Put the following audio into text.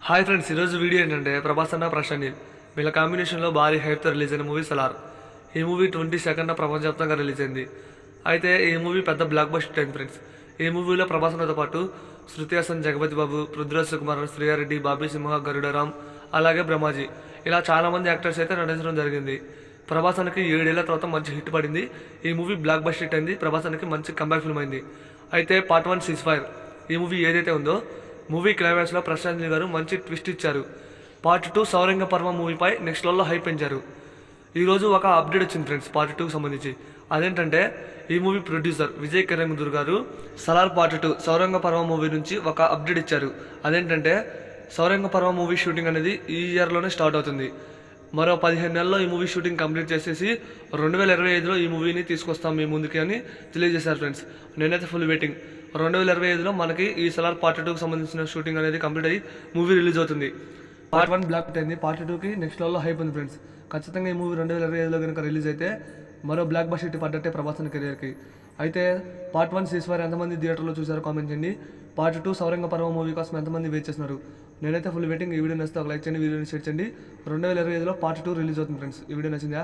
Hi friends, ఈరోజు video ఏంటంటే ప్రభాస్ అన్న ప్రశాంత్ వీళ్ళ కాంబినేషన్లో భారీ హైప్తో రిలీజ్ అయిన మూవీ సలార్. ఈ మూవీ 22న ప్రపంచవ్యాప్తంగా రిలీజ్ అయింది. అయితే ఈ మూవీ పెద్ద బ్లాక్ బస్టర్ అయింది ఫ్రెండ్స్. ఈ మూవీలో ప్రభాస్ అన్నతో పాటు శృతి హాసన్, జగపతి బాబు, పృథ్వీరాజ్ సుకుమార్, శ్రీయారెడ్డి, బాబీ సింహ, గరుడరామ్, అలాగే బ్రహ్మాజీ ఇలా చాలామంది యాక్టర్స్ అయితే నటించడం జరిగింది. ప్రభాస్ అన్నకి 7 ఏళ్ల తర్వాత మంచి హిట్ పడింది. ఈ మూవీ బ్లాక్ బస్టర్ హిట్ అయింది. ప్రభాస్ అన్నకి మంచి కంబ్యాక్ ఫిల్మ్ అయింది. అయితే పార్ట్ 1 సీజ్ ఫైర్ ఈ మూవీ ఏదైతే ఉందో మూవీ క్లైమాక్స్లో ప్రశాంత్ నీల్ గారు మంచి ట్విస్ట్ ఇచ్చారు. పార్ట్ 2 సౌరంగ పర్వం మూవీపై నెక్స్ట్ లెవెల్లో హైప్ పెంచారు. ఈరోజు ఒక అప్డేట్ వచ్చింది ఫ్రెండ్స్ పార్ట్ 2కి సంబంధించి. అదేంటంటే ఈ మూవీ ప్రొడ్యూసర్ విజయ్ కిరంగుదూర్ గారు సలార్ పార్ట్ 2 సౌరంగ పర్వం మూవీ నుంచి ఒక అప్డేట్ ఇచ్చారు. అదేంటంటే సౌరంగ పర్వం మూవీ షూటింగ్ అనేది ఈ ఇయర్లోనే స్టార్ట్ అవుతుంది. మరో 15 నెలల్లో ఈ మూవీ షూటింగ్ కంప్లీట్ చేసేసి 2025లో ఈ మూవీని తీసుకొస్తాం మీ ముందుకి అని తెలియజేశారు ఫ్రెండ్స్. నేనైతే ఫుల్ వెయిటింగ్. 2025లో మనకి ఈ సలార్ పార్ట్ 2కి సంబంధించిన షూటింగ్ అనేది కంప్లీట్ అయ్యి మూవీ రిలీజ్ అవుతుంది. పార్ట్ 1 బ్లాక్ అయింది. పార్ట్ 2కి నెక్స్ట్ లెవెల్లో హైప్ ఉంది ఫ్రెండ్స్. ఖచ్చితంగా ఈ మూవీ 2025లో కనుక రిలీజ్ అయితే మరో బ్లాక్ బస్టర్ హిట్ పడ్డట్టే ప్రభాస్ అన్న కెరియర్కి. అయితే పార్ట్ 1 సీజ్ ఫైర్ ఎంతమంది థియేటర్లో చూసారో కామెంట్ చేయండి. పార్ట్ 2 సౌరంగ పర్వం మూవీ కోసం ఎంతమంది వెయిట్ చేస్తున్నారు? నేనైతే ఫుల్ వెయిటింగ్. ఈ వీడియో నచ్చితే ఒక లైక్ చేయండి, వీడియోని షేర్ చేయండి. 2025లో పార్ట్ 2 రిలీజ్ అవుతుంది ఫ్రెండ్స్. ఈ వీడియో నచ్చిందా?